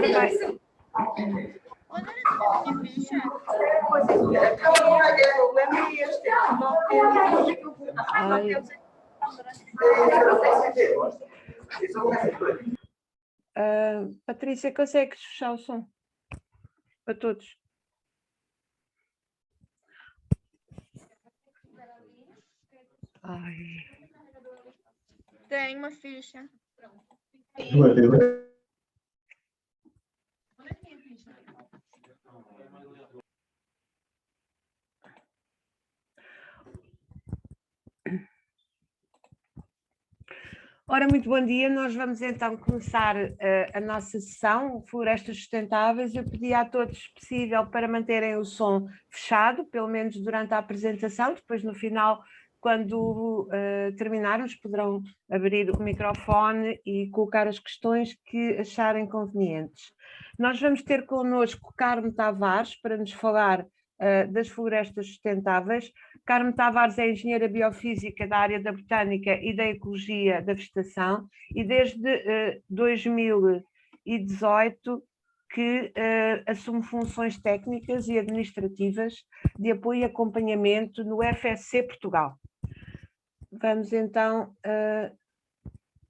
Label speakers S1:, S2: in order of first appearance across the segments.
S1: primeiro... Patrícia, consegues fechar o som? Para todos. Ai.
S2: Tem uma ficha.
S1: Ora, muito bom dia. Nós vamos então começar a nossa sessão Florestas Sustentáveis. Eu pedi a todos, se possível, para manterem o som fechado, pelo menos durante a apresentação. Depois, no final, quando terminarmos, poderão abrir o microfone e colocar as questões que acharem convenientes. Nós vamos ter connosco Carmo Tavares para nos falar das florestas sustentáveis. Carmo Tavares é engenheira biofísica da área da botânica e da ecologia da vegetação e desde 2018 que assume funções técnicas e administrativas de apoio e acompanhamento no FSC Portugal. Vamos então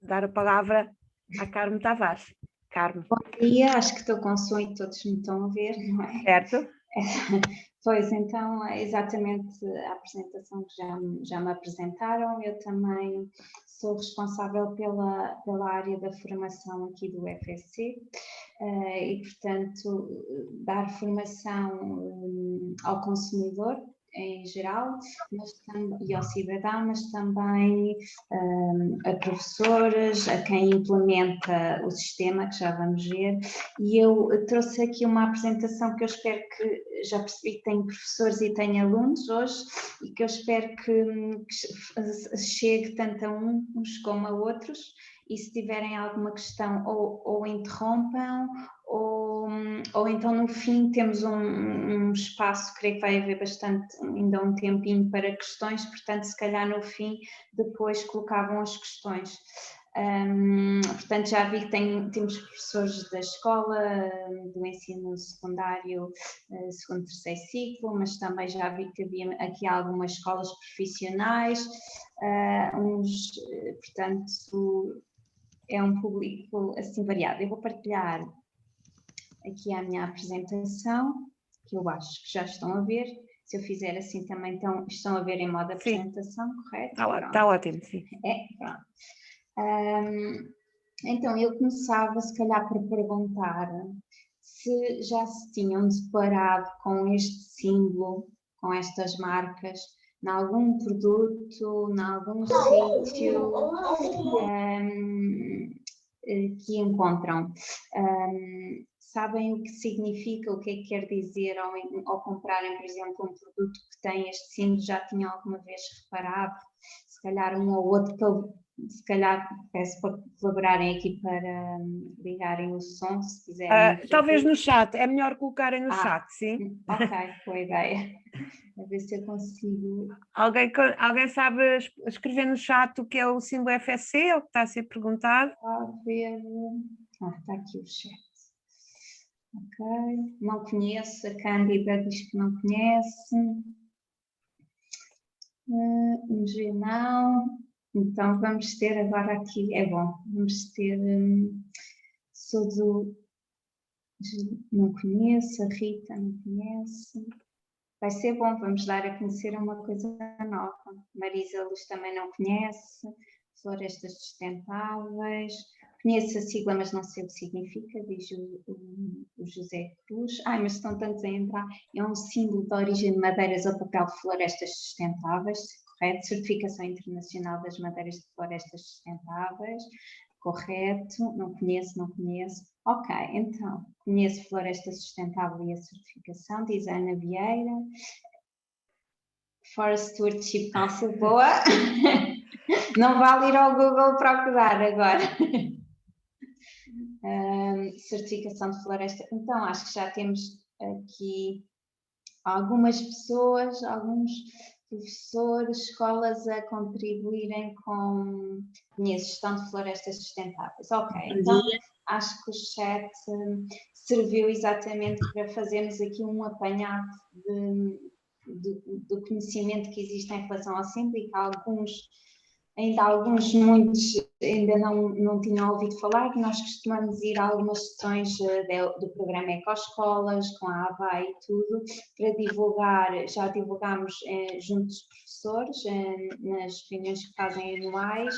S1: dar a palavra a Carmo Tavares. Carmo.
S3: Bom dia, acho que estou com som e todos me estão a ver, não é?
S1: Certo.
S3: Pois, então, é exatamente a apresentação que já me apresentaram. Eu também sou responsável pela área da formação aqui do FSC e, portanto, dar formação ao consumidor em geral, e ao cidadão, mas também a professoras, a quem implementa o sistema, que já vamos ver. E eu trouxe aqui uma apresentação que eu espero que, já percebi que tem professores e tem alunos hoje, e que eu espero que chegue tanto a uns como a outros, e se tiverem alguma questão ou interrompam, ou então no fim temos um espaço, creio que vai haver ainda um tempinho para questões, portanto se calhar no fim depois colocavam as questões. Portanto já vi que temos professores da escola, do ensino secundário, segundo, terceiro ciclo, mas também já vi que havia aqui algumas escolas profissionais, portanto é um público assim variado. Eu vou partilhar aqui a minha apresentação, que eu acho que já estão a ver. Se eu fizer assim também estão a ver em modo apresentação, sim. Correto?
S1: Está ótimo, sim.
S3: Pronto. Então, eu começava se calhar por perguntar se já se tinham deparado com este símbolo, com estas marcas, em algum produto, em algum sítio que encontram. Sabem o que significa, o que é que quer dizer ao comprarem, por exemplo, um produto que tem este símbolo, já tinham alguma vez reparado? Se calhar um ou outro, se calhar peço para colaborarem aqui para ligarem o som, se quiserem.
S1: Talvez no chat, é melhor colocarem no chat, sim?
S3: Ok, boa ideia. A ver se eu consigo.
S1: Alguém sabe escrever no chat o que é o símbolo FSC, é o que está a ser perguntado?
S3: Está aqui o chat. Ok, não conheço, a Cândida diz que não conhece. Não. Então vamos ter agora aqui, é bom, vamos ter, não conheço, a Rita não conhece. Vai ser bom, vamos dar a conhecer uma coisa nova. Marisa Luz também não conhece, Florestas Sustentáveis. Conheço a sigla, mas não sei o que significa, diz o José Cruz. Mas estão tantos a entrar. É um símbolo de origem de madeiras ou papel de florestas sustentáveis, correto? Certificação Internacional das Madeiras de Florestas Sustentáveis, correto? Não conheço. Ok, então, conheço Floresta Sustentável e a certificação, diz Ana Vieira. Forest Stewardship Council, boa. Não vale ir ao Google procurar agora. Certificação de floresta. Então, acho que já temos aqui algumas pessoas, alguns professores, escolas a contribuírem com a gestão de florestas sustentáveis. Ok, então acho que o chat serviu exatamente para fazermos aqui um apanhado do conhecimento que existe em relação ao SIMB e que muitos ainda não tinham ouvido falar. Nós costumamos ir a algumas sessões do programa Ecoescolas, com a ABAE e tudo, para divulgar. Já divulgámos junto dos professores, nas reuniões que fazem anuais,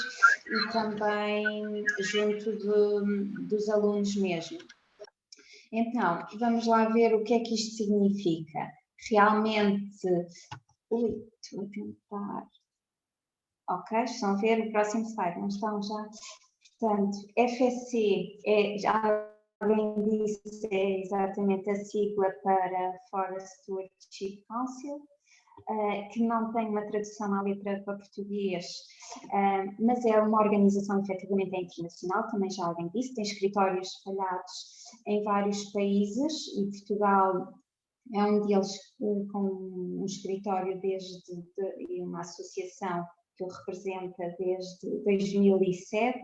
S3: e também junto dos alunos mesmo. Então, vamos lá ver o que é que isto significa. Realmente, estou a tentar... Ok, estão a ver o próximo slide, não estão já? Portanto, FSC, já alguém disse, é exatamente a sigla para Forest Stewardship Council, que não tem uma tradução à letra para português, mas é uma organização efetivamente internacional, também já alguém disse, tem escritórios espalhados em vários países e Portugal é um deles com um escritório e uma associação que o representa desde 2007.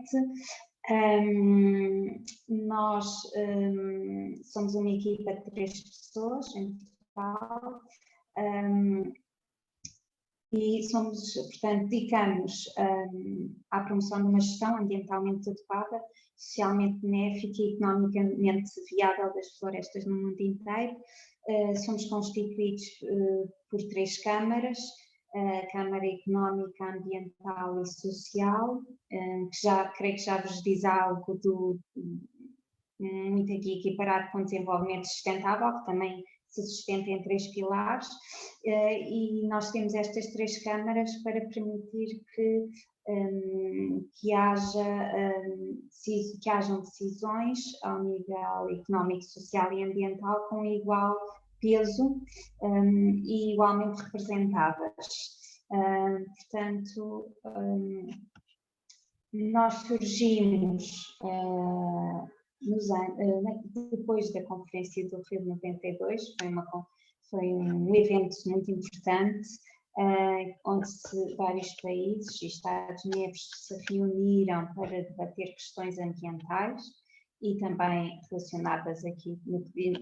S3: Nós somos uma equipa de 3 pessoas em Portugal e portanto, dedicamos à promoção de uma gestão ambientalmente adequada, socialmente benéfica e economicamente viável das florestas no mundo inteiro. Somos constituídos por 3 câmaras, a Câmara Económica, Ambiental e Social, que creio que já vos diz algo muito aqui equiparado com o desenvolvimento sustentável, que também se sustenta em 3 pilares, e nós temos estas 3 câmaras para permitir que hajam decisões ao nível económico, social e ambiental com igual peso e igualmente representadas. Portanto, nós surgimos depois da Conferência do Rio de 92, foi um evento muito importante, onde vários países e Estados-membros se reuniram para debater questões ambientais e também relacionadas aqui no que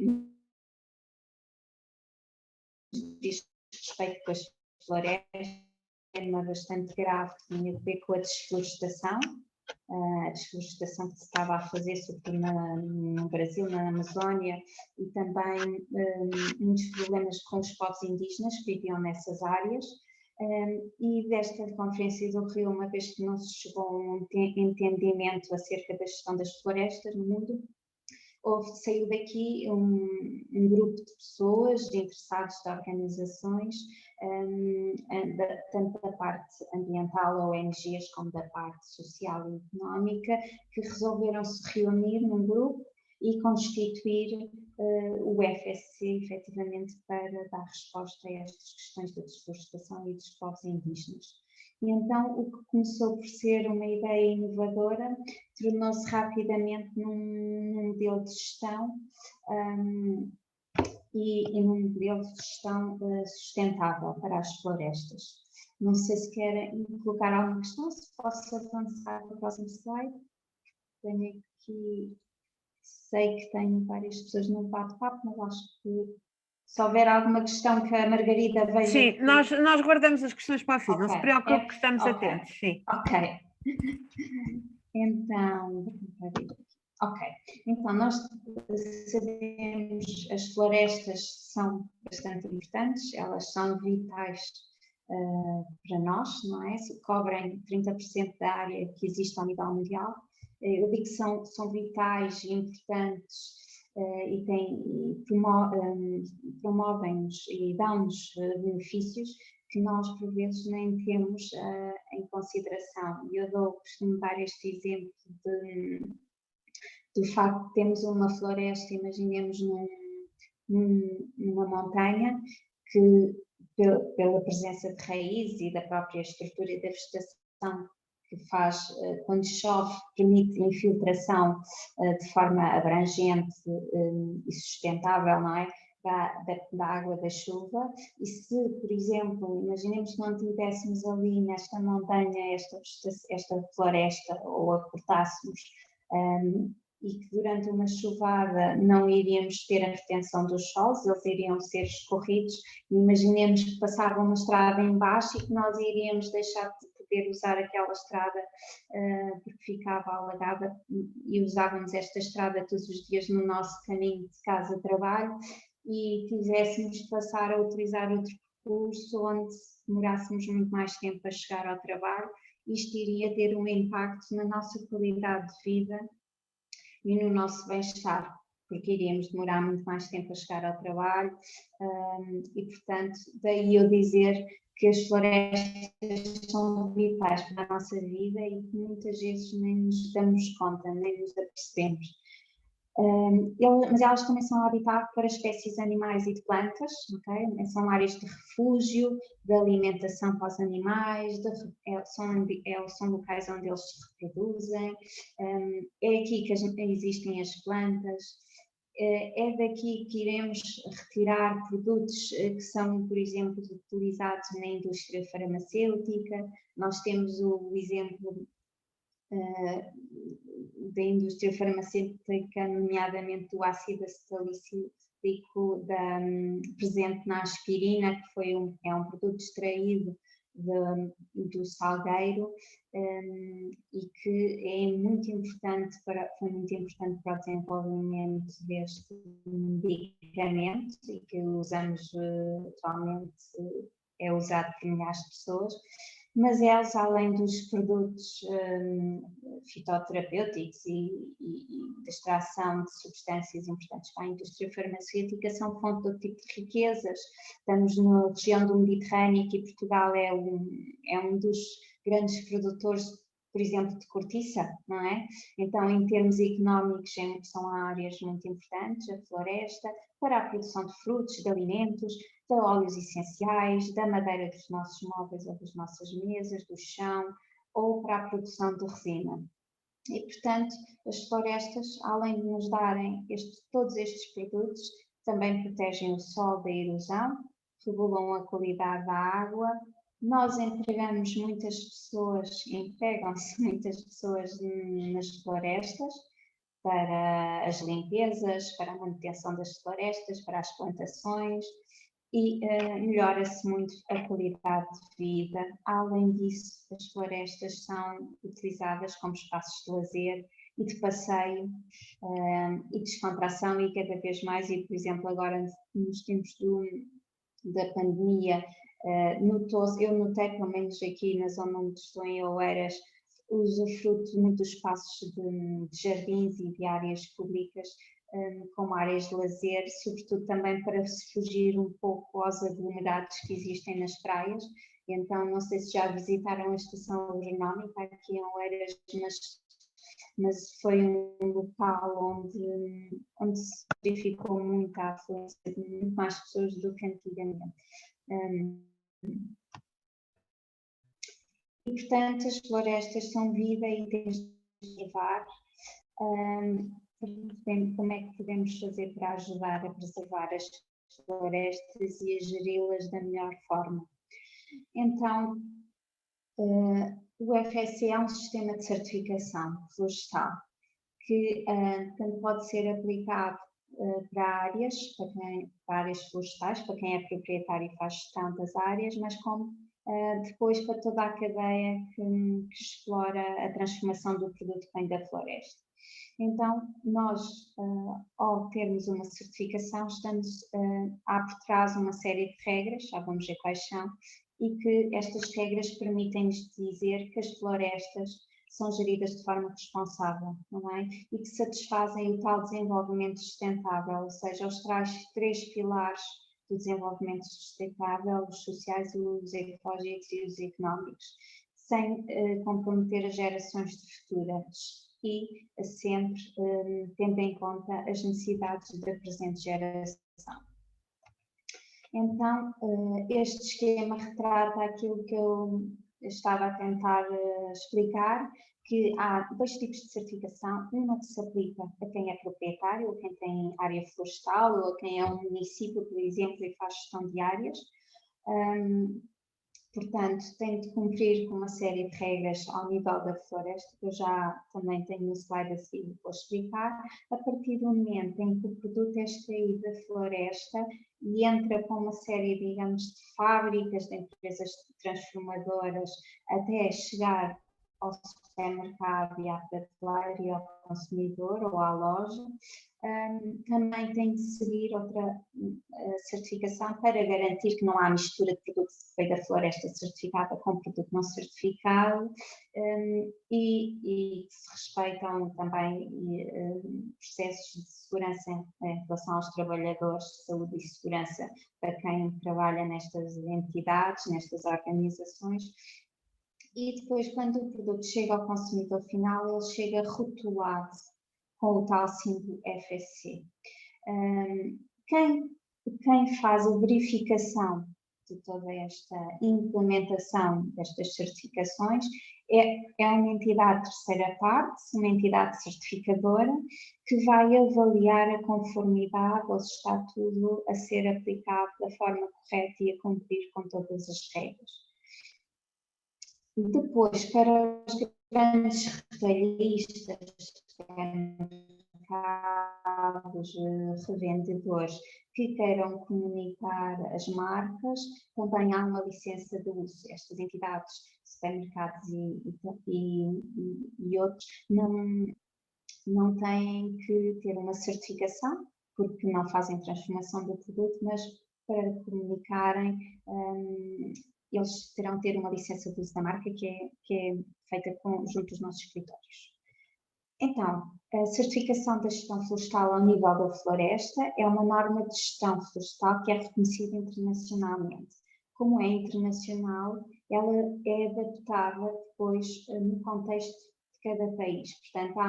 S3: diz respeito com as florestas, uma bastante grave que tinha a ver com a desflorestação que se estava a fazer, sobretudo no Brasil, na Amazónia, e também muitos problemas com os povos indígenas que viviam nessas áreas. E desta Conferência do Rio, uma vez que não se chegou a um entendimento acerca da gestão das florestas no mundo, saiu daqui um grupo de pessoas, de interessados, de organizações, tanto da parte ambiental, ONGs, como da parte social e económica, que resolveram se reunir num grupo e constituir o FSC, efetivamente, para dar resposta a estas questões da desflorestação e dos povos indígenas. E então, o que começou por ser uma ideia inovadora, tornou-se rapidamente num modelo de gestão e num modelo de gestão sustentável para as florestas. Não sei se querem colocar alguma questão, se posso avançar para o próximo slide. Tenho aqui, sei que tenho várias pessoas no bate-papo, mas acho que se houver alguma questão que a Margarida veja...
S1: Sim, nós guardamos as questões para o fim, não se preocupe que estamos
S3: okay.
S1: atentos, sim.
S3: Ok. Então, nós sabemos que as florestas são bastante importantes, elas são vitais para nós, não é? Cobrem 30% da área que existe ao nível mundial. Eu digo que são vitais e importantes e promovem-nos e dão-nos benefícios que nós, por vezes, nem temos em consideração. E eu costumo dar este exemplo do facto de termos uma floresta, imaginemos numa montanha, que pela presença de raízes e da própria estrutura da vegetação que faz, quando chove, permite infiltração de forma abrangente e sustentável, não é? da água da chuva, e se, por exemplo, imaginemos que não tivéssemos ali nesta montanha esta floresta, ou a cortássemos, e que durante uma chuvada não iríamos ter a retenção dos solos, eles iriam ser escorridos. Imaginemos que passava uma estrada em baixo e que nós iríamos deixar de poder usar aquela estrada porque ficava alagada, e usávamos esta estrada todos os dias no nosso caminho de casa a trabalho, e tivéssemos de passar a utilizar outro percurso onde demorássemos muito mais tempo a chegar ao trabalho. Isto iria ter um impacto na nossa qualidade de vida e no nosso bem-estar, porque iríamos demorar muito mais tempo a chegar ao trabalho, e portanto daí eu dizer que as florestas são vitais para a nossa vida e que muitas vezes nem nos damos conta, nem nos apercebemos. Mas elas também são habitat para espécies de animais e de plantas, okay? São áreas de refúgio, de alimentação para os animais, são locais onde eles se reproduzem, é aqui que existem as plantas, é daqui que iremos retirar produtos que são, por exemplo, utilizados na indústria farmacêutica. Nós temos o exemplo da indústria farmacêutica, nomeadamente do ácido acetilsalicílico presente na aspirina, que é um produto extraído do salgueiro, e que foi muito importante para o desenvolvimento deste medicamento, e que usamos atualmente, é usado por milhares de pessoas. Mas eles, além dos produtos fitoterapêuticos e de extração de substâncias importantes para a indústria farmacêutica, são fonte de outro tipo de riquezas. Estamos na região do Mediterrâneo, e Portugal é um dos grandes produtores, por exemplo, de cortiça, não é? Então, em termos económicos, são áreas muito importantes, a floresta, para a produção de frutos, de alimentos, de óleos essenciais, da madeira dos nossos móveis ou das nossas mesas, do chão, ou para a produção de resina. E, portanto, as florestas, além de nos darem todos estes produtos, também protegem o solo da erosão, regulam a qualidade da água. Nós empregam-se muitas pessoas nas florestas, para as limpezas, para a manutenção das florestas, para as plantações, e melhora-se muito a qualidade de vida. Além disso, as florestas são utilizadas como espaços de lazer e de passeio e descontração, e cada vez mais, e por exemplo agora nos tempos da pandemia, eu notei, pelo menos aqui na zona onde estou, em Oeiras, usufruto de muitos espaços de jardins e de áreas públicas como áreas de lazer, sobretudo também para se fugir um pouco aos aglomerados que existem nas praias. Então, não sei se já visitaram a estação agronómica aqui em Oeiras, mas foi um local onde se verificou muita afluência de muito mais pessoas do que antigamente. E, portanto, as florestas são vida e temos de preservar. Como é que podemos fazer para ajudar a preservar as florestas e a geri-las da melhor forma? Então, o FSC é um sistema de certificação florestal que tanto pode ser aplicado para áreas florestais, para quem é proprietário e faz gestão das áreas, mas como depois para toda a cadeia que explora a transformação do produto que vem da floresta. Então, nós, ao termos uma certificação, há por trás uma série de regras, já vamos ver quais são, e que estas regras permitem-nos dizer que as florestas são geridas de forma responsável, não é? E que satisfazem o tal desenvolvimento sustentável, ou seja, os três pilares do desenvolvimento sustentável, os sociais, os ecológicos e os económicos, sem comprometer as gerações futuras e sempre tendo em conta as necessidades da presente geração. Então, este esquema retrata aquilo que eu estava a tentar explicar, que há dois tipos de certificação, uma que se aplica a quem é proprietário, ou quem tem área florestal, ou a quem é um município, por exemplo, e faz gestão de áreas. Portanto, tem de cumprir com uma série de regras ao nível da floresta, que eu já também tenho um slide a seguir que vou explicar. A partir do momento em que o produto é extraído da floresta e entra com uma série, digamos, de fábricas, de empresas transformadoras, até chegar ao supermercado e à prateleira e ao consumidor ou à loja, também tem de seguir outra certificação para garantir que não há mistura de produto que veio da floresta certificada com produto não certificado, e que se respeitam também processos de segurança em relação aos trabalhadores, de saúde e segurança para quem trabalha nestas entidades, nestas organizações. E depois, quando o produto chega ao consumidor final, ele chega rotulado com o tal símbolo FSC. Quem faz a verificação de toda esta implementação destas certificações é uma entidade de terceira parte, uma entidade certificadora, que vai avaliar a conformidade ou se está tudo a ser aplicado da forma correta e a cumprir com todas as regras. Depois, para os grandes retalhistas, mercados, revendedores que queiram comunicar as marcas, também há uma licença de uso. Estas entidades, supermercados e outros, não têm que ter uma certificação, porque não fazem transformação do produto, mas para comunicarem, eles terão de ter uma licença de uso da marca que é feita junto dos nossos escritórios. Então, a certificação da gestão florestal ao nível da floresta é uma norma de gestão florestal que é reconhecida internacionalmente. Como é internacional, ela é adaptada depois no contexto de cada país. Portanto,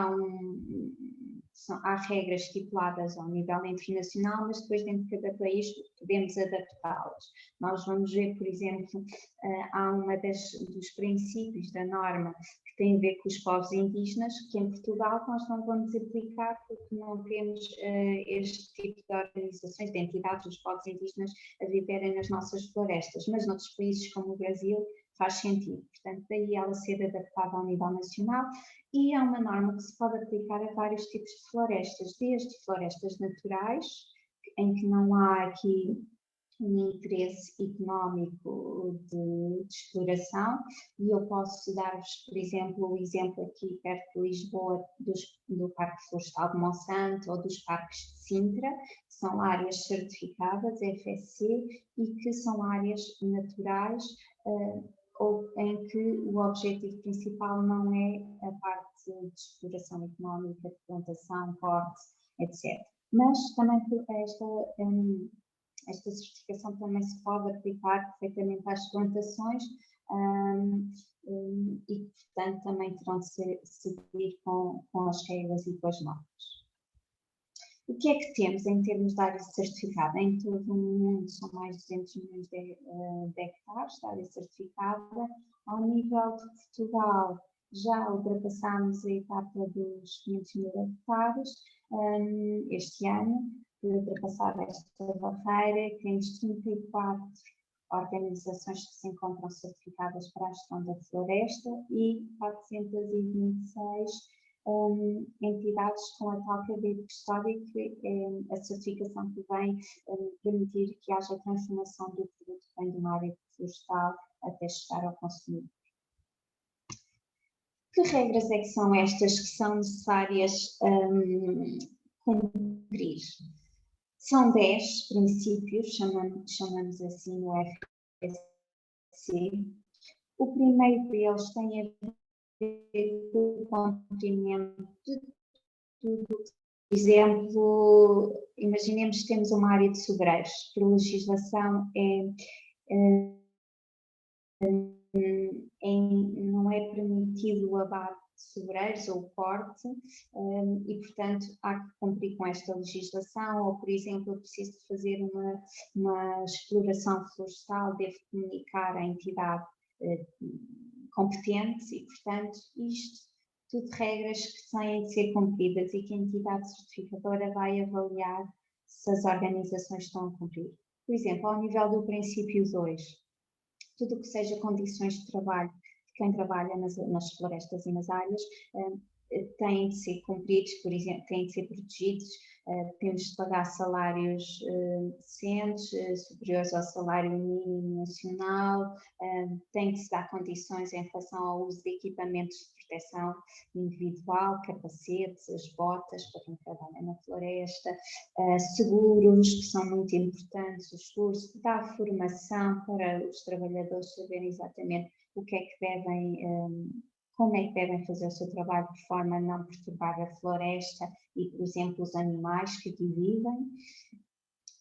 S3: há regras estipuladas ao nível internacional, mas depois dentro de cada país podemos adaptá-las. Nós vamos ver, por exemplo, há dos princípios da norma que tem a ver com os povos indígenas, que em Portugal nós não vamos aplicar porque não temos este tipo de organizações, de entidades dos povos indígenas a viverem nas nossas florestas, mas noutros países como o Brasil faz sentido. Portanto, daí ela ser adaptada ao nível nacional, e é uma norma que se pode aplicar a vários tipos de florestas, desde florestas naturais, em que não há aqui um interesse económico de exploração, e eu posso dar-vos, por exemplo, o exemplo aqui perto de Lisboa do Parque Florestal de Monsanto ou dos parques de Sintra, que são áreas certificadas, FSC, e que são áreas naturais, ou em que o objetivo principal não é a parte de exploração económica, de plantação, corte, etc. Mas também esta certificação também se pode aplicar perfeitamente às plantações, e, portanto, também terão de seguir com as regras e com as normas. O que é que temos em termos de área certificada? Em todo o mundo são mais de 200 milhões de hectares de área certificada. Ao nível de Portugal, já ultrapassámos a etapa dos 500 mil hectares este ano. Por ultrapassar esta barreira, temos 34 organizações que se encontram certificadas para a gestão da floresta e 426 entidades com a tal cadeia de custódia, que é a certificação que vem permitir que haja transformação do produto que vem de uma área florestal até chegar ao consumidor. Que regras é que são estas que são necessárias cumprir? São 10 princípios, chamamos assim o FSC. O primeiro deles tem a ver com o cumprimento de tudo. Por exemplo, imaginemos que temos uma área de sobreiros. Por legislação não é permitido o abate de sobreiros ou o corte, e, portanto, há que cumprir com esta legislação. Ou, por exemplo, eu preciso de fazer uma exploração florestal, devo comunicar à entidade competente e, portanto, isto tudo regras que têm de ser cumpridas e que a entidade certificadora vai avaliar se as organizações estão a cumprir. Por exemplo, ao nível do princípio 2, tudo o que seja condições de trabalho de quem trabalha nas florestas e nas áreas têm de ser cumpridos, por exemplo, têm de ser protegidos, temos de pagar salários decentes, superiores ao salário mínimo nacional, tem de se dar condições em relação ao uso de equipamentos de proteção individual, capacetes, as botas para quem trabalha na floresta, seguros, que são muito importantes, os seguros, dar formação para os trabalhadores saberem exatamente o que é que devem, como é que devem fazer o seu trabalho de forma a não perturbar a floresta e, por exemplo, os animais que aqui vivem.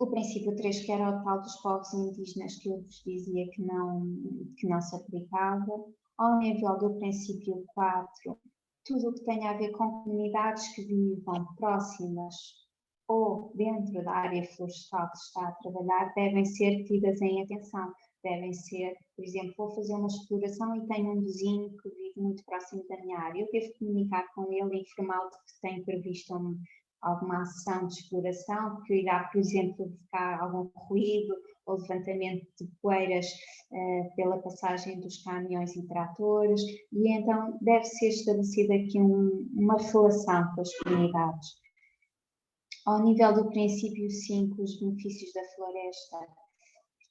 S3: O princípio 3, que era o tal dos povos indígenas, que eu vos dizia que não se aplicava. Ao nível do princípio 4, tudo o que tenha a ver com comunidades que vivam próximas ou dentro da área florestal que se está a trabalhar, devem ser tidas em atenção. Devem ser, por exemplo, vou fazer uma exploração e tenho um vizinho que vive muito próximo da minha área. Eu devo comunicar com ele e informá-lo de que tem previsto alguma ação de exploração, que irá, por exemplo, provocar algum ruído ou levantamento de poeiras pela passagem dos caminhões e tratores, e então deve ser estabelecida aqui uma relação com as comunidades. Ao nível do princípio 5, os benefícios da floresta.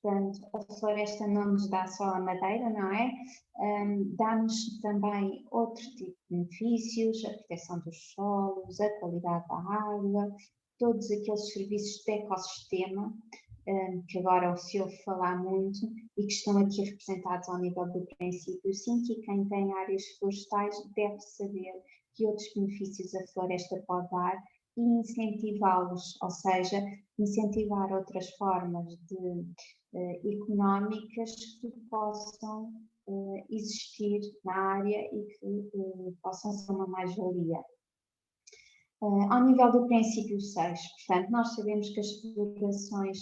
S3: Portanto, a floresta não nos dá só a madeira, não é? Dá-nos também outro tipo de benefícios, a proteção dos solos, a qualidade da água, todos aqueles serviços de ecossistema, que agora se ouve falar muito e que estão aqui representados ao nível do princípio 5, e quem tem áreas florestais deve saber que outros benefícios a floresta pode dar e incentivá-los, ou seja, incentivar outras formas económicas que possam existir na área e que possam ser uma mais-valia. Ao nível do princípio 6, portanto, nós sabemos que as explorações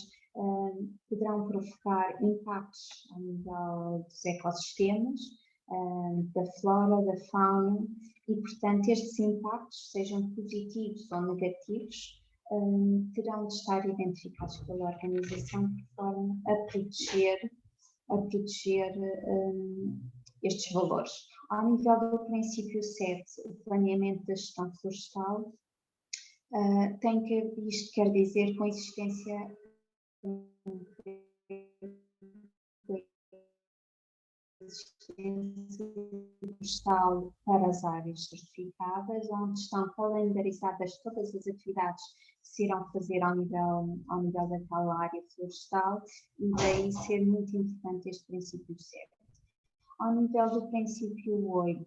S3: poderão provocar impactos ao nível dos ecossistemas, da flora, da fauna, e, portanto, estes impactos, sejam positivos ou negativos, terão de estar identificados pela organização de forma a proteger estes valores. Ao nível do princípio 7, o planeamento da gestão florestal, isto quer dizer com existência florestal para as áreas certificadas, onde estão calendarizadas todas as atividades que se irão fazer ao nível daquela área florestal, e daí ser muito importante este princípio 7. Ao nível do princípio 8,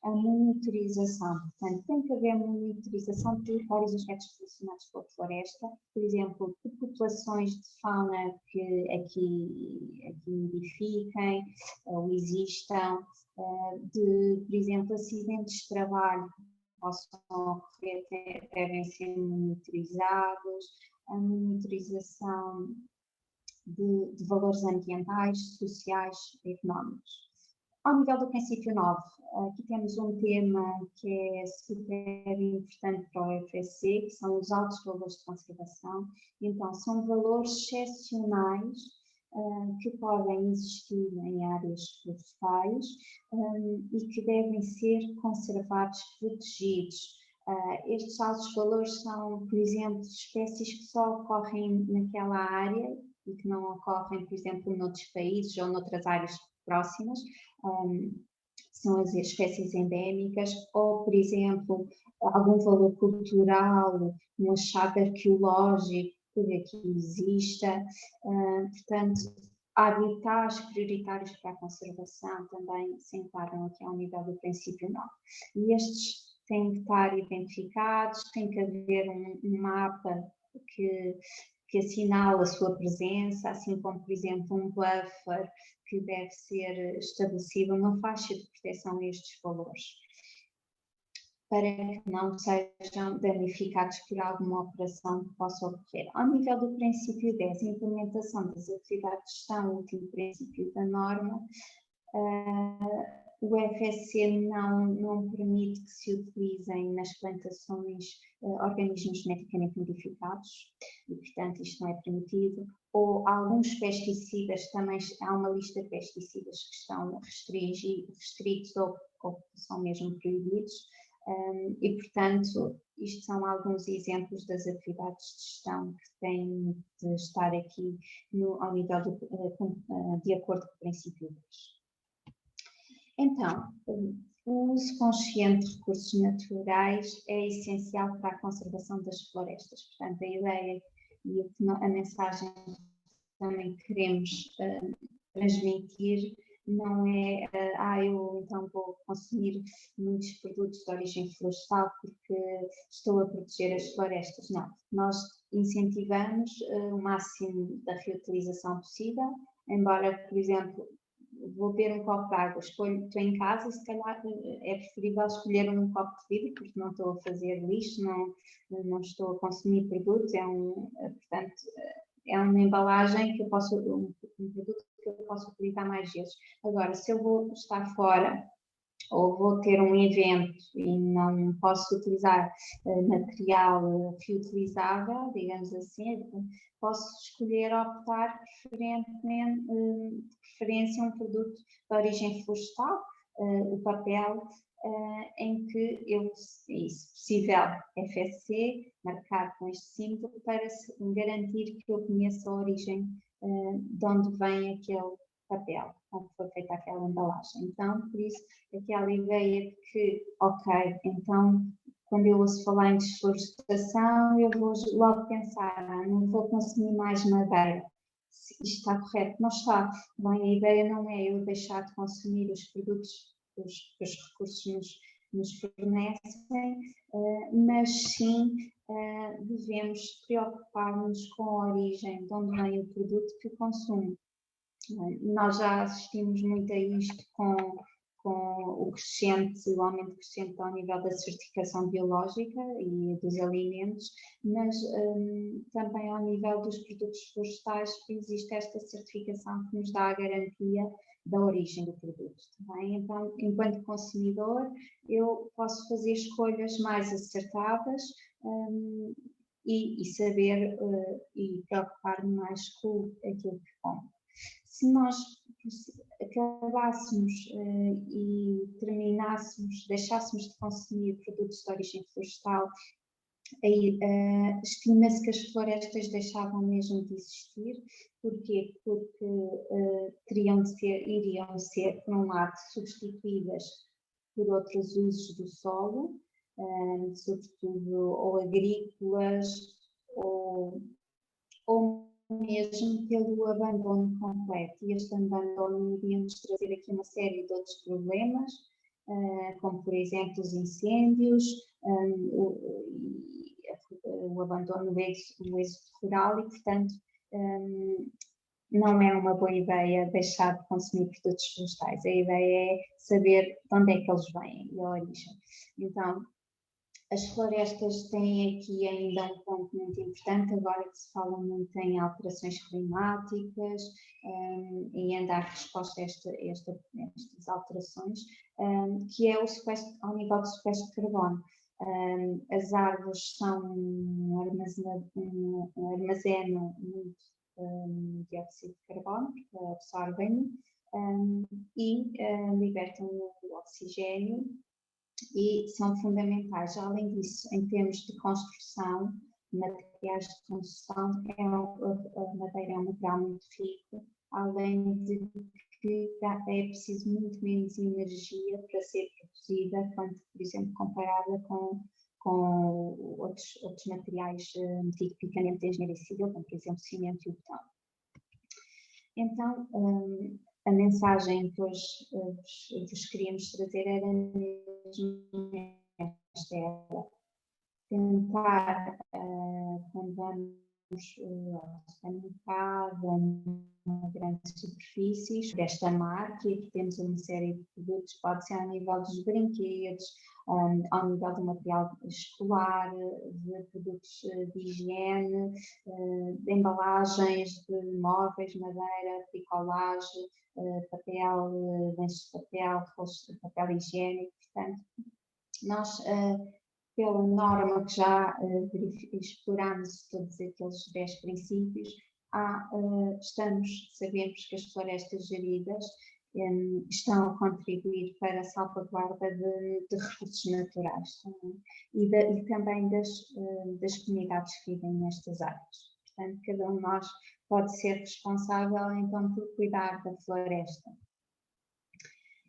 S3: a monitorização. Portanto, tem que haver monitorização de vários aspectos relacionados com a floresta, por exemplo, de populações de fauna que aqui nidifiquem ou existam, por exemplo, acidentes de trabalho que possam ocorrer, devem ser monitorizados, a monitorização de valores ambientais, sociais e económicos. Ao nível do princípio 9, aqui temos um tema que é super importante para o FSC, que são os altos valores de conservação. Então, são valores excepcionais que podem existir em áreas florestais e que devem ser conservados, protegidos. Estes altos valores são, por exemplo, espécies que só ocorrem naquela área e que não ocorrem, por exemplo, noutros países ou noutras áreas próximas. São as espécies endémicas, ou, por exemplo, algum valor cultural, um achado arqueológico que aqui exista. Portanto, habitats prioritários para a conservação também se enquadram aqui ao nível do princípio 9. E estes têm que estar identificados, tem que haver um mapa que assinala a sua presença, assim como, por exemplo, um buffer que deve ser estabelecido, uma faixa de proteção a estes valores, para que não sejam danificados por alguma operação que possa ocorrer. Ao nível do princípio 10, implementação das atividades de gestão, o último princípio da norma, O FSC não permite que se utilizem nas plantações organismos geneticamente modificados e, portanto, isto não é permitido. Ou alguns pesticidas, também há uma lista de pesticidas que estão restritos ou são mesmo proibidos. E, portanto, isto são alguns exemplos das atividades de gestão que têm de estar aqui ao nível de acordo com o princípio 2. Então, o uso consciente de recursos naturais é essencial para a conservação das florestas. Portanto, a ideia e a mensagem que também queremos transmitir não é, eu então vou consumir muitos produtos de origem florestal porque estou a proteger as florestas. Não, nós incentivamos o máximo da reutilização possível, embora, por exemplo, vou beber um copo de água, estou em casa e se calhar é preferível escolher um copo de vidro porque não estou a fazer lixo, não estou a consumir produtos, portanto, é uma embalagem que eu posso, um produto que eu posso utilizar mais vezes. Agora, se eu vou estar fora ou vou ter um evento e não posso utilizar material reutilizável, digamos assim, posso escolher optar de preferência um produto de origem florestal, o papel, em que eu, se possível, FSC, marcado com este símbolo, para garantir que eu conheça a origem de onde vem aquele papel, onde foi feita aquela embalagem. Então, por isso, aquela ideia de que, ok, então, quando eu ouço falar em desflorestação, eu vou logo pensar, não vou consumir mais madeira. Isto está correto? Não está. Bem, a ideia não é eu deixar de consumir os produtos que os recursos nos fornecem, mas sim devemos preocupar-nos com a origem, de onde vem o produto que consumo. Nós já assistimos muito a isto com o aumento crescente ao nível da certificação biológica e dos alimentos, mas também ao nível dos produtos florestais existe esta certificação que nos dá a garantia da origem do produto. Também. Então, enquanto consumidor, eu posso fazer escolhas mais acertadas e saber e preocupar-me mais com aquilo que como. Se nós acabássemos e deixássemos de consumir produtos de origem florestal, estima-se que as florestas deixavam mesmo de existir. Porquê? Porque iriam ser, por um lado, substituídas por outros usos do solo, sobretudo ou agrícolas ou mesmo pelo abandono completo. E este abandono iria nos trazer aqui uma série de outros problemas, como por exemplo os incêndios, o abandono do êxodo rural e, portanto, não é uma boa ideia deixar de consumir produtos florestais. A ideia é saber de onde é que eles vêm e a origem. Então, as florestas têm aqui ainda um ponto muito importante, agora que se fala muito em alterações climáticas e em dar resposta a estas alterações, que é o sequestro, ao nível do sequestro de carbono. As árvores armazenam muito dióxido de carbono, porque absorvem e libertam o oxigênio, e são fundamentais. Além disso, em termos de construção, materiais de construção, a madeira é um material muito rico, além de que é preciso muito menos energia para ser produzida, quando, por exemplo, comparada com outros materiais tipicamente de engenharia civil, como, por exemplo, cimento e betão. Então, a mensagem que hoje vos queríamos trazer era mesmo esta: era tentar, quando vamos ao supermercado, uma grande superfície desta marca, e aqui temos uma série de produtos, pode ser a nível dos brinquedos ao nível do material escolar, de produtos de higiene, de embalagens de móveis, madeira, bricolagem, papel, lenços de papel, rolos de papel higiênico. Portanto, nós, pela norma que já exploramos todos aqueles 10 princípios, sabemos que as florestas geridas estão a contribuir para a salvaguarda de recursos naturais também, e também das comunidades que vivem nestas áreas. Portanto, cada um de nós pode ser responsável então por cuidar da floresta.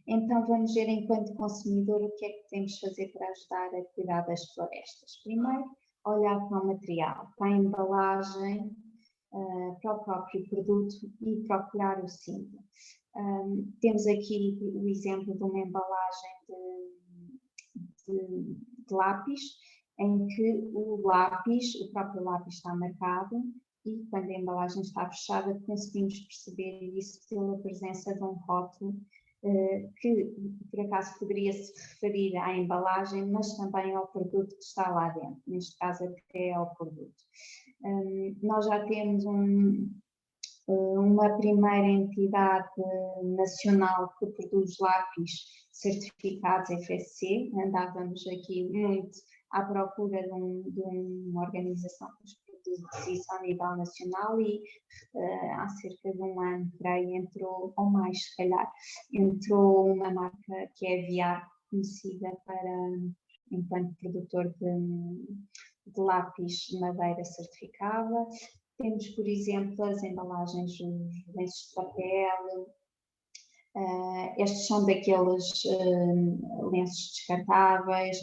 S3: Então vamos ver enquanto consumidor o que é que podemos fazer para ajudar a cuidar das florestas. Primeiro, olhar para o material, para a embalagem, para o próprio produto e procurar o símbolo. Temos aqui o exemplo de uma embalagem de lápis, em que o próprio lápis está marcado, e quando a embalagem está fechada conseguimos perceber isso pela presença de um rótulo que por acaso poderia se referir à embalagem, mas também ao produto que está lá dentro, neste caso até ao produto. Nós já temos uma primeira entidade nacional que produz lápis certificados FSC. Andávamos aqui muito à procura de uma organização que nos produz isso a nível nacional, e há cerca de um ano, creio, entrou, ou mais se calhar, entrou uma marca que é Viar, conhecida enquanto produtor de lápis de madeira certificada. Temos, por exemplo, as embalagens, os lenços de papel. Estes são daqueles lenços descartáveis.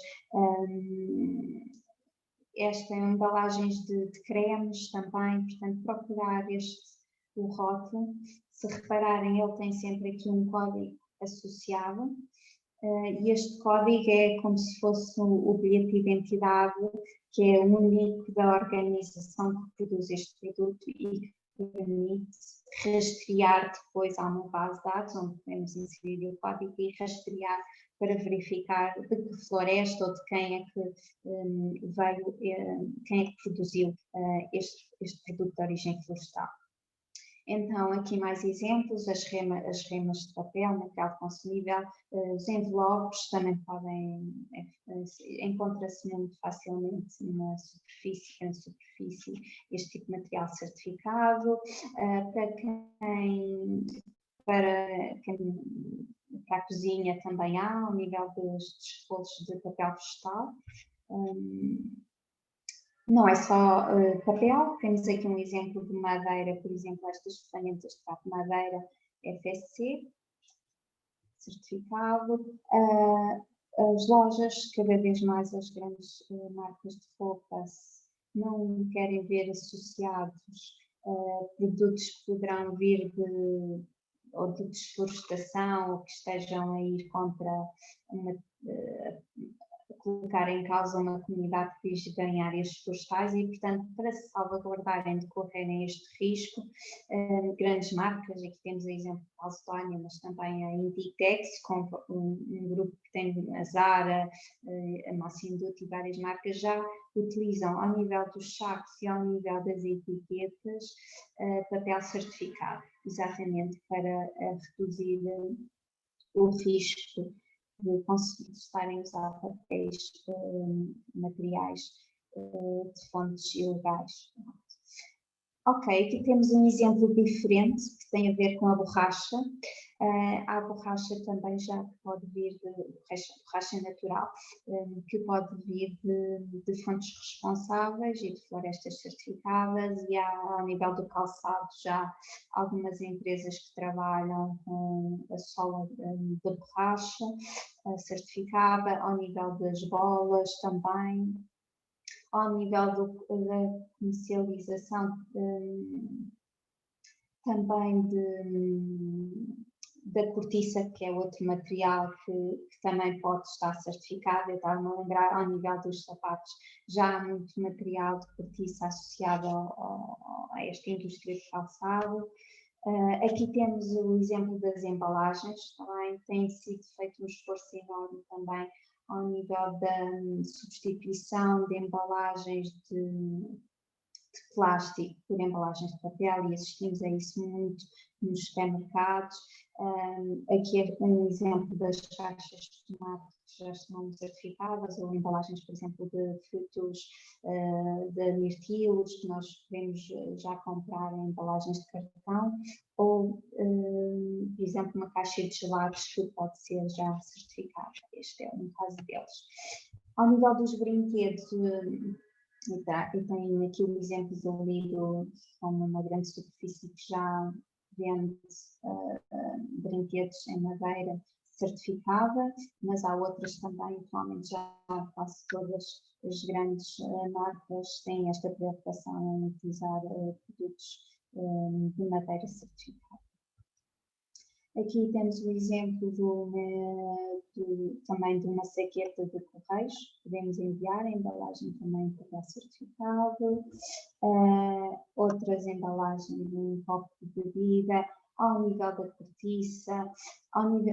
S3: Esta é embalagens de cremes também, portanto, procurar o rótulo. Se repararem, ele tem sempre aqui um código associado. E este código é como se fosse o bilhete de identidade, que é único da organização que produz este produto e que permite rastrear depois a uma base de dados, onde podemos inserir o código e rastrear para verificar de que floresta ou de quem é que veio, quem é que produziu este produto de origem florestal. Então, aqui mais exemplos: as remas de papel, material consumível, os envelopes também podem, encontra-se muito facilmente na superfície este tipo de material certificado. Para a cozinha também há, ao nível dos rolos de papel vegetal. Não é só papel, temos aqui um exemplo de madeira, por exemplo, estas ferramentas de trato de madeira FSC, certificado. As lojas, cada vez mais as grandes marcas de roupas não querem ver associados produtos que poderão vir ou de desflorestação, ou que estejam a ir contra colocar em causa uma comunidade que vive em áreas florestais, e, portanto, para se salvaguardarem de correrem este risco, grandes marcas, aqui temos o exemplo de Calcedónia, mas também a Inditex, com um grupo que tem a Zara, a Massimo Dutti e várias marcas, já utilizam ao nível dos sacos e ao nível das etiquetas papel certificado, exatamente para reduzir o risco de estarem a usar papéis, materiais de fontes ilegais. Ok, aqui temos um exemplo diferente que tem a ver com a borracha. Há borracha também já que pode vir borracha natural, que pode vir de fontes responsáveis e de florestas certificadas, e há, ao nível do calçado, já algumas empresas que trabalham com a sola da borracha certificada, ao nível das bolas também. Ao nível da comercialização também da cortiça, que é outro material que também pode estar certificado. Eu estava-me a lembrar, ao nível dos sapatos, já há muito material de cortiça associado a esta indústria de calçado. Aqui temos o exemplo das embalagens, também tem sido feito um esforço enorme também ao nível da substituição de embalagens de plástico por embalagens de papel, e assistimos a isso muito nos supermercados. Aqui é um exemplo das caixas de tomate que já estão certificadas, ou embalagens, por exemplo, de frutos de mirtilos, que nós podemos já comprar em embalagens de cartão, ou, por exemplo, uma caixa de gelados que pode ser já certificada. Este é um caso deles. Ao nível dos brinquedos, eu tenho aqui o exemplo do Lidl, como uma grande superfície que já vende brinquedos em madeira certificada, mas há outras também, atualmente já quase todas as grandes marcas têm esta preocupação em utilizar produtos de madeira certificada. Aqui temos o exemplo também de uma saqueta de correios, podemos enviar, a embalagem também está certificado, outras embalagens de um copo de bebida, ao nível da cortiça,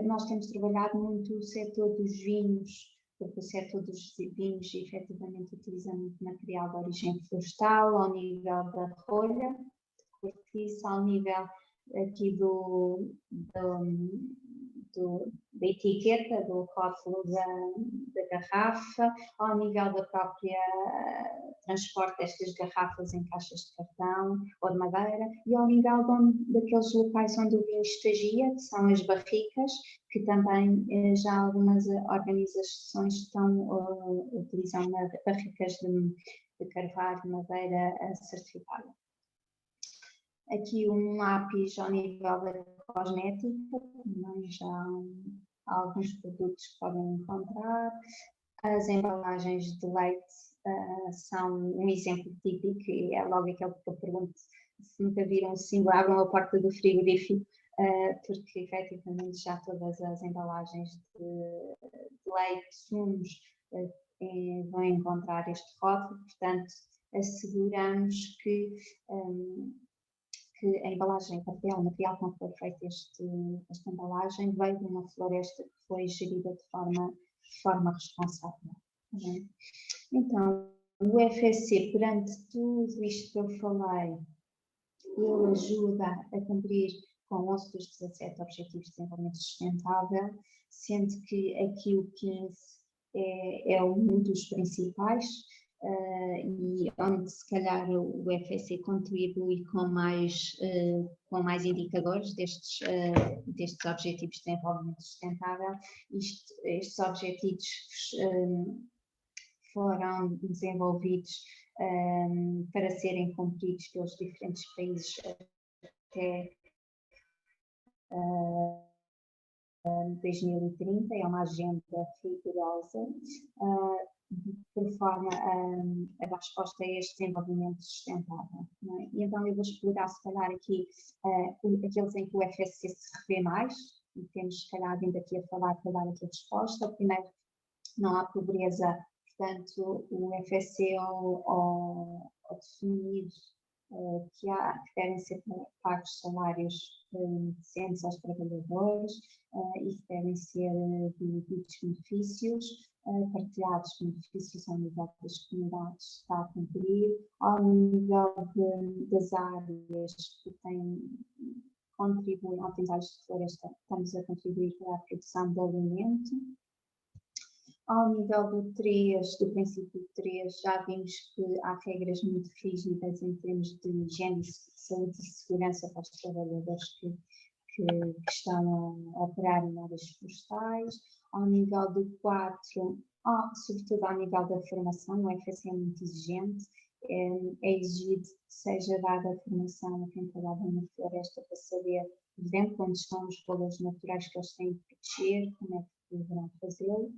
S3: nós temos trabalhado muito o setor dos vinhos, porque o setor dos vinhos efetivamente utiliza muito material de origem florestal, ao nível da rolha, cortiça, ao nível aqui da etiqueta, do rótulo da garrafa, ao nível da própria transporte destas garrafas em caixas de cartão ou de madeira, e ao nível daqueles locais onde o vinho estagia, que são as barricas, que também já algumas organizações utilizam barricas de carvalho, madeira certificada. Aqui um lápis ao nível da cosmética, também já há alguns produtos que podem encontrar. As embalagens de leite são um exemplo típico, e é logo aquele que eu pergunto se nunca viram, se abram a porta do frigorífico, porque efetivamente já todas as embalagens de leite, sumos, vão encontrar este rótulo, portanto asseguramos que a embalagem, papel, material com que foi feita esta embalagem veio de uma floresta que foi gerida de forma responsável. Então, o FSC, perante tudo isto que eu falei, ele ajuda a cumprir com 11 dos 17 Objetivos de Desenvolvimento Sustentável, sendo que aqui o 15 é um dos principais, e onde se calhar o FSC contribui com mais indicadores destes Objetivos de Desenvolvimento Sustentável. Estes objetivos foram desenvolvidos para serem cumpridos pelos diferentes países até 2030, é uma agenda rigorosa, por forma a dar resposta a este desenvolvimento sustentável. Não é? E então eu vou explorar, se calhar, aqui aqueles em que o FSC se revê mais, e temos, se calhar, vindo aqui a falar para dar aqui a resposta. Primeiro, não há pobreza, portanto, o FSC ao definir que devem ser pagos salários decentes aos trabalhadores e que devem ser divididos benefícios, partilhados benefícios ao nível das comunidades, está a cumprir, ao nível das áreas que contribuem, ao áreas de floresta, estamos a contribuir para a produção de alimento. Ao nível do princípio 3, já vimos que há regras muito rígidas em termos de higiene, saúde e segurança para os trabalhadores que estão a operar em áreas florestais. Ao nível do 4, sobretudo ao nível da formação, o FSC é muito exigente, é exigido que seja dada a formação a quem trabalha na floresta para saber, por exemplo, onde estão os valores naturais que eles têm de proteger, como é que deverão fazê-lo.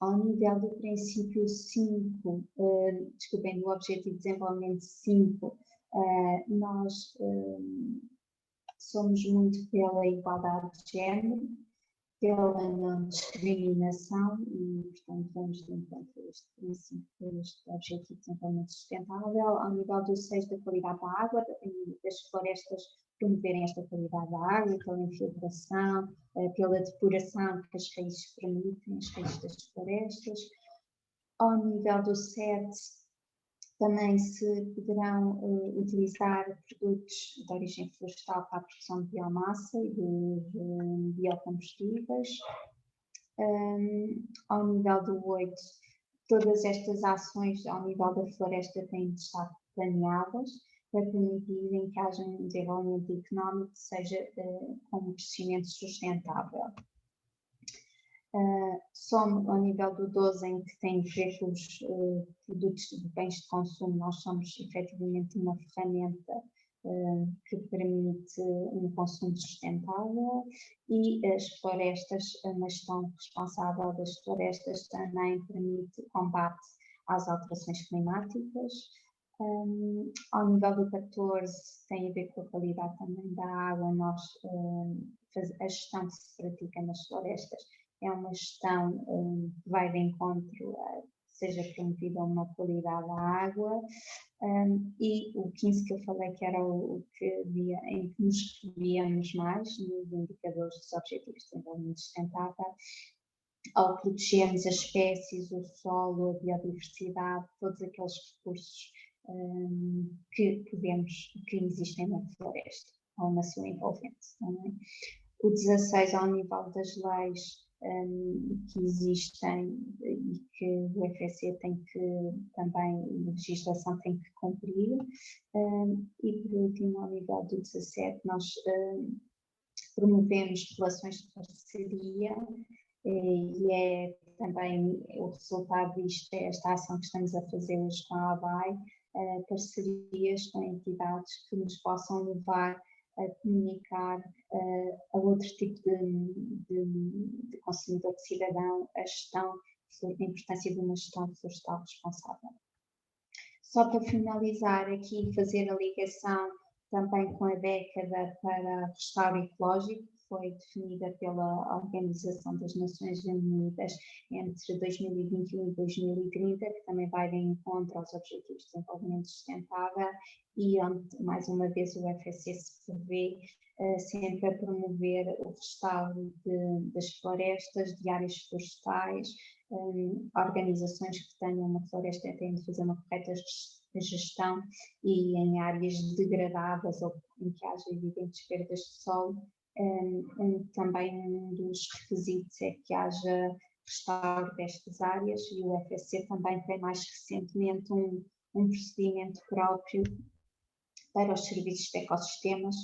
S3: Ao nível do princípio 5, do Objetivo de Desenvolvimento 5, nós somos muito pela igualdade de género, pela não discriminação e, portanto, vamos de encontro a este princípio, este objetivo de desenvolvimento sustentável, ao nível do 6 da qualidade da água e das florestas promoverem esta qualidade da água, pela infiltração, pela depuração que as raízes permitem, as raízes das florestas. Ao nível do 7, também se poderão utilizar produtos de origem florestal para a produção de biomassa e de biocombustíveis. Ao nível do 8, todas estas ações ao nível da floresta têm de estar planeadas para permitirem que haja um desenvolvimento económico que seja com um crescimento sustentável. Somos, ao nível do 12, em que tem a ver com os produtos de bens de consumo, nós somos efetivamente uma ferramenta que permite um consumo sustentável, e as florestas, a gestão responsável das florestas também permite combate às alterações climáticas. Ao nível do 14, tem a ver com a qualidade também da água. A gestão que se pratica nas florestas é uma gestão que vai de encontro a seja promovida uma qualidade da água, e o 15 que eu falei que era o que em que nos revíamos mais nos indicadores dos Objetivos de Desenvolvimento Sustentável, ao protegermos as espécies, o solo, a biodiversidade, todos aqueles recursos que existem na floresta ou na sua envolvente também. O 16, ao nível das leis que existem e que o FSC tem que também, a legislação tem que cumprir. E por último, ao nível do 17, nós promovemos relações de parceria, e é também o resultado disto, é esta ação que estamos a fazer hoje com a ABAI, parcerias com entidades que nos possam levar a comunicar a outro tipo de consumidor, de cidadão, a importância de uma gestão florestal responsável. Só para finalizar aqui, fazer a ligação também com a década para restauro ecológico, que foi definida pela Organização das Nações Unidas entre 2021 e 2030, que também vai de encontro aos Objetivos de Desenvolvimento Sustentável, e onde, mais uma vez, o FSC se prevê sempre a promover o restauro das florestas, de áreas florestais. Organizações que tenham uma floresta têm de fazer uma correta gestão, e em áreas degradadas ou em que haja evidentes perdas de solo, também um dos requisitos é que haja restauro destas áreas, e o FSC também tem mais recentemente um procedimento próprio para os serviços de ecossistemas,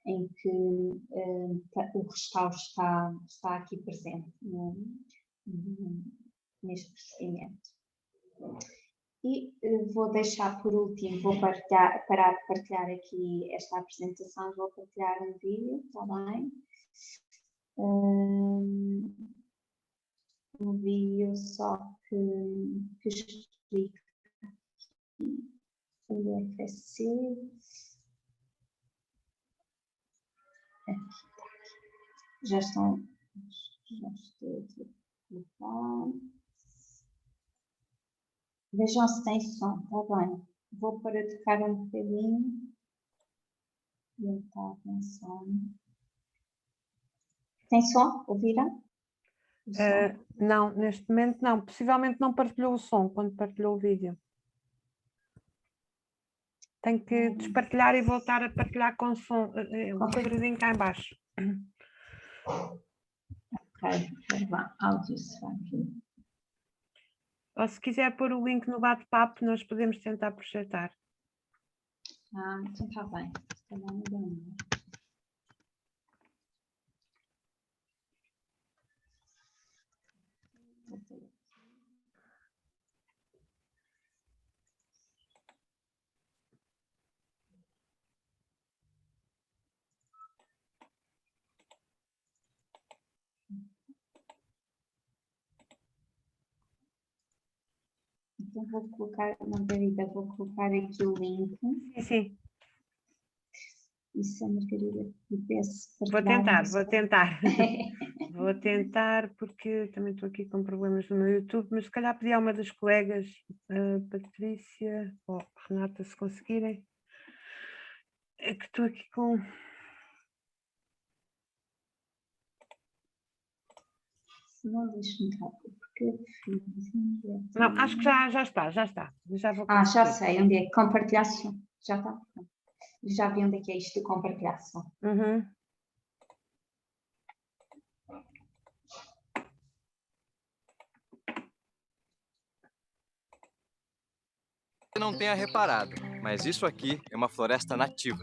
S3: em que o restauro está aqui presente neste procedimento. E vou deixar por último, vou parar de partilhar aqui esta apresentação, vou partilhar um vídeo, está bem? Um vídeo só que explica o FSC. Aqui. Já estou a colocar. Vejam se tem som, está bem. Vou para tocar um bocadinho. Ele está pensando. Tem som? Ouviram?
S1: Não, neste momento não. Possivelmente não partilhou o som quando partilhou o vídeo. Tenho que despartilhar e voltar a partilhar com som. Um quadradinho cá em baixo.
S3: Ok, áudio só aqui.
S1: Ou se quiser pôr o link no bate-papo, nós podemos tentar projetar.
S3: Então está bem. Se calhar não dá nada. Então vou colocar, Margarida, vou colocar aqui o link.
S1: Sim.
S3: Isso a Margarida pudesse
S1: Vou
S3: partilhar.
S1: tentar. Vou tentar, porque também estou aqui com problemas no meu YouTube, mas se calhar pedir a uma das colegas, Patrícia ou Renata, se conseguirem. É que estou aqui com...
S3: Não, deixa-me ver, porque...
S1: Não, acho que já está. Já vou
S3: já
S1: conseguir.
S3: sei onde é. Compartilhar som. Já está. Já vi onde é que é isto de compartilhar som.
S1: Uhum.
S2: Você não tenha reparado, mas isso aqui é uma floresta nativa.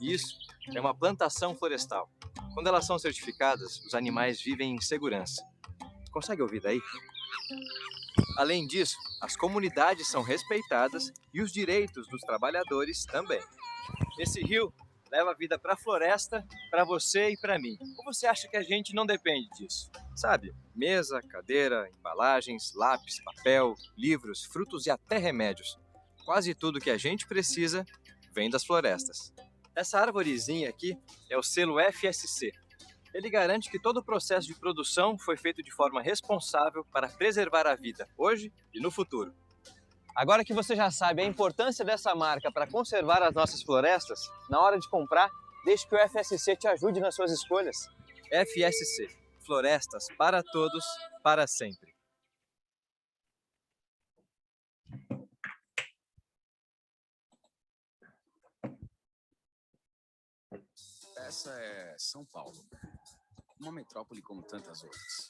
S2: Isso é uma plantação florestal. Quando elas são certificadas, os animais vivem em segurança. Consegue ouvir daí? Além disso, as comunidades são respeitadas e os direitos dos trabalhadores também. Esse rio leva a vida para a floresta, para você e para mim. Ou você acha que a gente não depende disso? Sabe, mesa, cadeira, embalagens, lápis, papel, livros, frutos e até remédios. Quase tudo que a gente precisa vem das florestas. Essa arvorezinha aqui é o selo FSC. Ele garante que todo o processo de produção foi feito de forma responsável para preservar a vida, hoje e no futuro. Agora que você já sabe a importância dessa marca para conservar as nossas florestas, na hora de comprar, deixe que o FSC te ajude nas suas escolhas. FSC. Florestas para todos, para sempre.
S4: Essa é São Paulo, uma metrópole como tantas outras,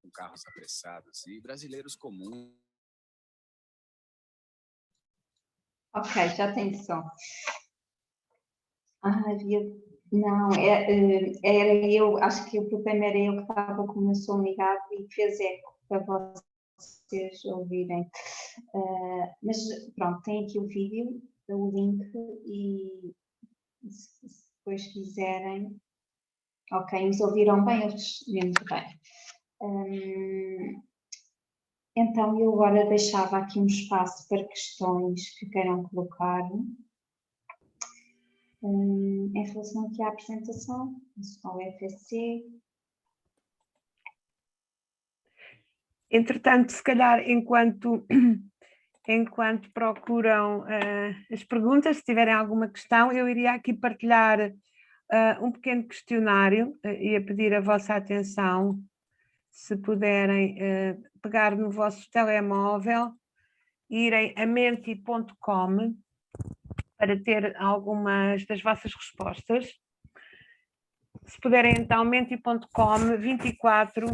S4: com carros apressados e brasileiros comuns.
S3: Ok, já tem som. Não, era eu, acho que o problema era eu que estava com o meu som ligado e fez eco para vocês ouvirem. Mas pronto, tem aqui o vídeo, o link, e se depois quiserem. Ok, nos ouviram bem, eles vimos bem. Então, eu agora deixava aqui um espaço para questões que queiram colocar em relação aqui à apresentação, ao FSC.
S1: Entretanto, se calhar, enquanto procuram as perguntas, se tiverem alguma questão, eu iria aqui partilhar um pequeno questionário, ia pedir a vossa atenção, se puderem pegar no vosso telemóvel, irem a menti.com para ter algumas das vossas respostas. Se puderem, então, menti.com 24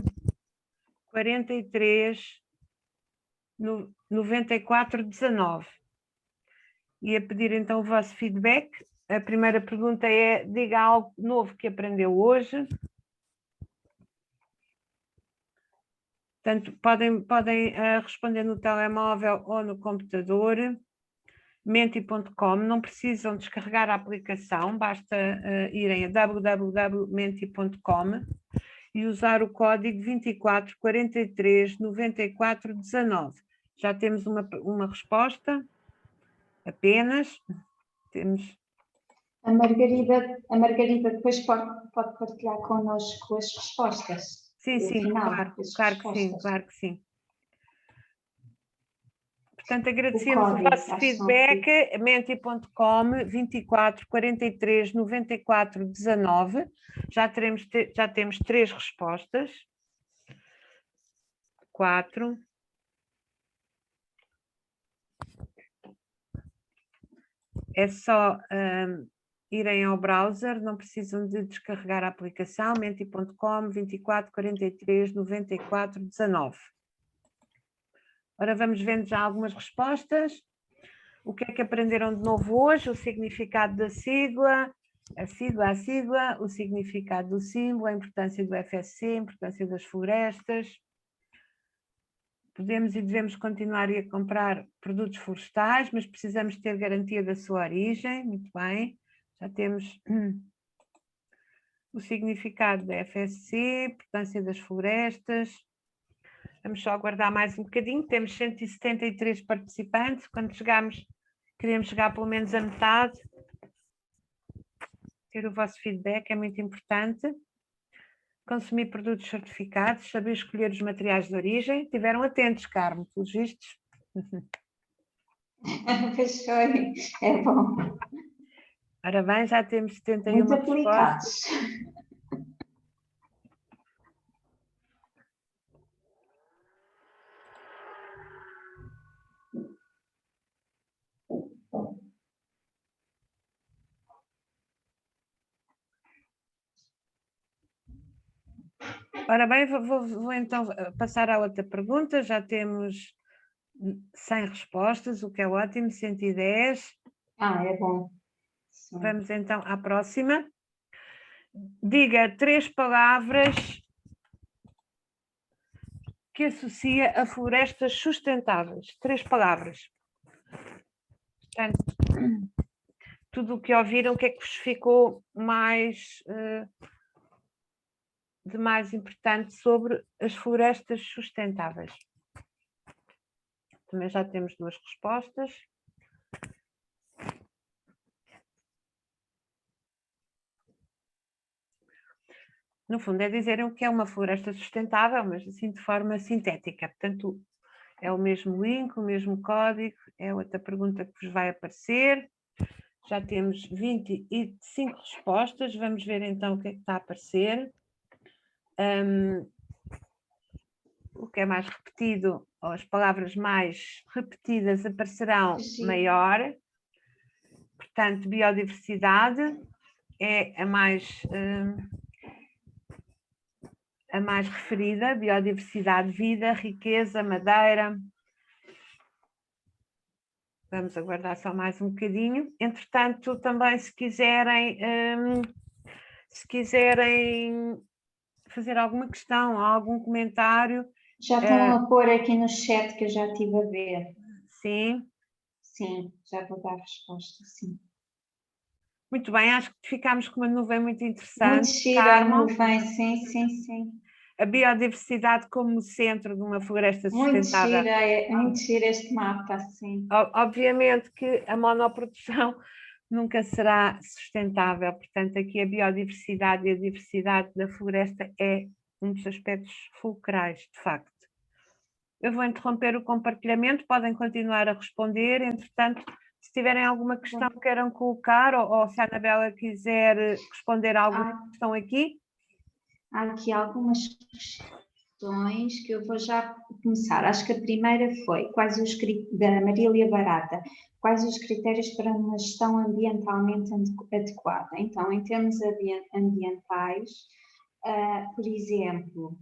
S1: 43 94 19. Ia pedir então o vosso feedback. A primeira pergunta é: diga algo novo que aprendeu hoje. Portanto, podem responder no telemóvel ou no computador. Menti.com, não precisam descarregar a aplicação, basta irem a www.menti.com e usar o código 24 43 94 19. Já temos uma resposta, apenas. Temos...
S3: A Margarida depois pode partilhar connosco as respostas.
S1: Sim,
S3: final,
S1: claro que sim. Portanto, agradecemos o vosso feedback, menti.com 24 43 94 19. Já temos 3 respostas. 4. É só irem ao browser, não precisam de descarregar a aplicação, menti.com 24 43 94 19. Ora, vamos vendo já algumas respostas. O que é que aprenderam de novo hoje? O significado da sigla, a sigla, o significado do símbolo, a importância do FSC, a importância das florestas. Podemos e devemos continuar a comprar produtos florestais, mas precisamos ter garantia da sua origem. Muito bem. Já temos o significado da FSC, a importância das florestas. Vamos só aguardar mais um bocadinho, temos 173 participantes, quando queremos chegar pelo menos a metade. ter o vosso feedback é muito importante. Consumir produtos certificados, saber escolher os materiais de origem. Tiveram atentos, Carmo, pelos vistos.
S3: Pois foi, é bom.
S1: Ora bem, já temos 71
S3: Muito
S1: respostas.
S3: aplicados.
S1: Ora bem, vou então passar à outra pergunta. Já temos 100 respostas, o que é ótimo, 110.
S3: É bom. Sim.
S1: Vamos então à próxima. Diga 3 palavras que associa a florestas sustentáveis. 3 palavras. Portanto, tudo o que ouviram, o que é que vos ficou de mais importante sobre as florestas sustentáveis? Também já temos 2 respostas. No fundo, é dizerem o que é uma floresta sustentável, mas assim de forma sintética. Portanto, é o mesmo link, o mesmo código, é outra pergunta que vos vai aparecer. Já temos 25 respostas, vamos ver então o que é que está a aparecer. O que é mais repetido, ou as palavras mais repetidas aparecerão maior. Portanto, biodiversidade é a mais referida, biodiversidade, vida, riqueza, madeira. Vamos aguardar só mais um bocadinho. Entretanto, também se quiserem fazer alguma questão, algum comentário.
S3: Já estão a pôr aqui no chat que eu já estive a ver.
S1: Sim.
S3: Sim, já vou dar resposta, sim.
S1: Muito bem, acho que ficámos com uma nuvem muito interessante.
S3: Muito gira a nuvem, sim, sim, sim.
S1: A biodiversidade como centro de uma floresta sustentável.
S3: Muito gira este mapa, sim.
S1: Obviamente que a monoprodução nunca será sustentável, portanto aqui a biodiversidade e a diversidade da floresta é um dos aspectos fulcrais, de facto. Eu vou interromper o compartilhamento, podem continuar a responder, entretanto, se tiverem alguma questão que queiram colocar, ou se a Anabela quiser responder a alguma questão aqui.
S3: Há aqui algumas questões que eu vou já começar. Acho que a primeira foi, da Marília Barata, quais os critérios para uma gestão ambientalmente adequada? Então, em termos ambientais, por exemplo,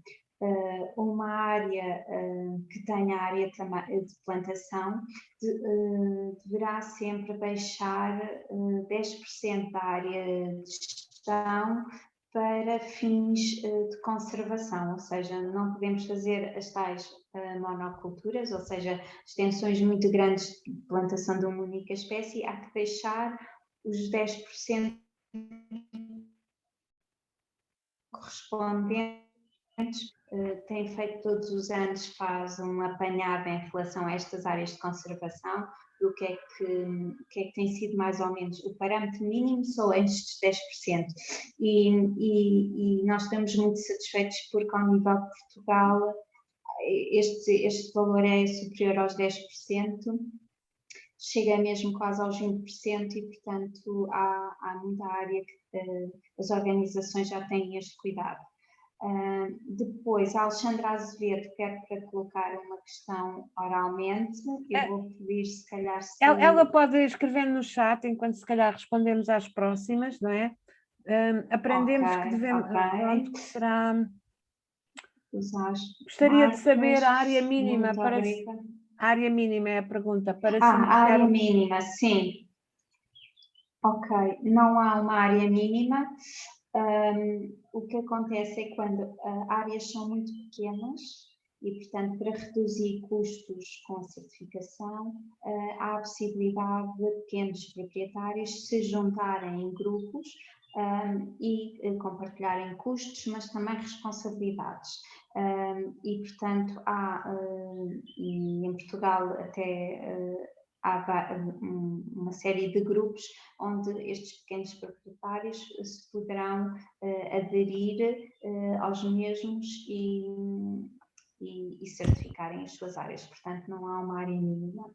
S3: uma área que tenha área de plantação deverá sempre deixar 10% da área de gestão para fins de conservação, ou seja, não podemos fazer as tais monoculturas, ou seja, extensões muito grandes de plantação de uma única espécie, há que deixar os 10% correspondentes. Tem feito todos os anos, faz um apanhado em relação a estas áreas de conservação, o que é que tem sido mais ou menos o parâmetro mínimo, são estes 10%. E nós estamos muito satisfeitos porque ao nível de Portugal este valor é superior aos 10%, chega mesmo quase aos 20% e, portanto, há muita área que as organizações já têm este cuidado. Depois, a Alexandra Azevedo quer para colocar uma questão oralmente, eu vou pedir se calhar...
S1: Ela pode escrever no chat, enquanto se calhar respondemos às próximas, não é? Aprendemos que devemos... Pronto, que será... Gostaria de saber a área mínima para... A área mínima é a pergunta. Para
S3: a área mínima, sim. Ok, não há uma área mínima. O que acontece é quando áreas são muito pequenas e, portanto, para reduzir custos com a certificação, há a possibilidade de pequenos proprietários se juntarem em grupos e compartilharem custos, mas também responsabilidades. E, portanto, e em Portugal até uma série de grupos onde estes pequenos proprietários se poderão aderir aos mesmos e certificarem as suas áreas. Portanto, não há uma área mínima.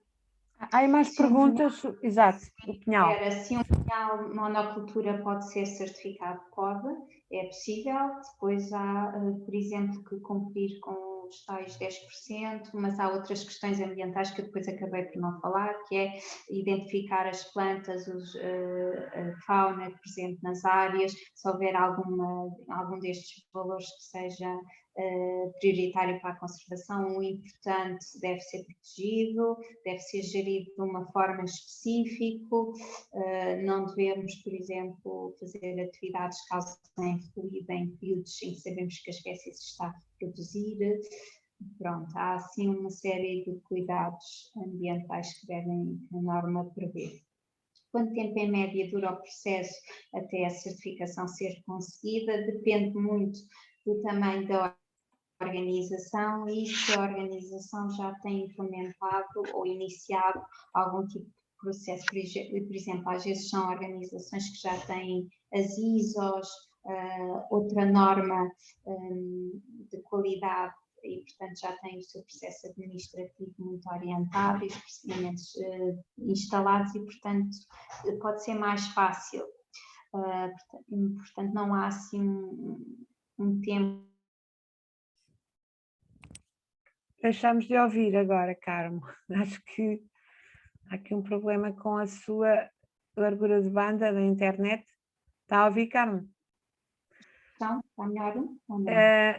S1: Há aí mais perguntas? Exato, o pinhal.
S3: Se um pinhal monocultura pode ser certificado, pode, é possível. Depois há, por exemplo, que cumprir com os tais 10%, mas há outras questões ambientais que eu depois acabei por não falar, que é identificar as plantas, a fauna presente nas áreas, se houver algum destes valores que seja prioritário para a conservação, o importante deve ser protegido, deve ser gerido de uma forma específica, não devemos, por exemplo, fazer atividades que causem ruído em períodos em que sabemos que a espécie se está a reproduzir. Pronto, há assim uma série de cuidados ambientais que devem a norma prever. Quanto tempo em média dura o processo até a certificação ser conseguida? Depende muito do tamanho da organização e se a organização já tem implementado ou iniciado algum tipo de processo. Por exemplo, às vezes são organizações que já têm as ISOs, outra norma de qualidade e, portanto, já têm o seu processo administrativo muito orientado e os procedimentos instalados e, portanto, pode ser mais fácil. Portanto, não há assim um tempo.
S1: Deixamos de ouvir agora, Carmo. Acho que há aqui um problema com a sua largura de banda da internet. Está a ouvir, Carmo?
S3: Então, está melhor?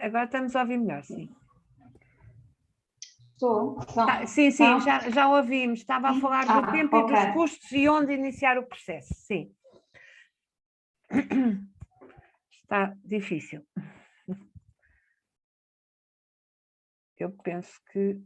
S1: Agora estamos a ouvir melhor, sim.
S3: Estou?
S1: Sim, já ouvimos. Estava a falar do tempo e dos custos e onde iniciar o processo. Sim. Está difícil. Eu penso que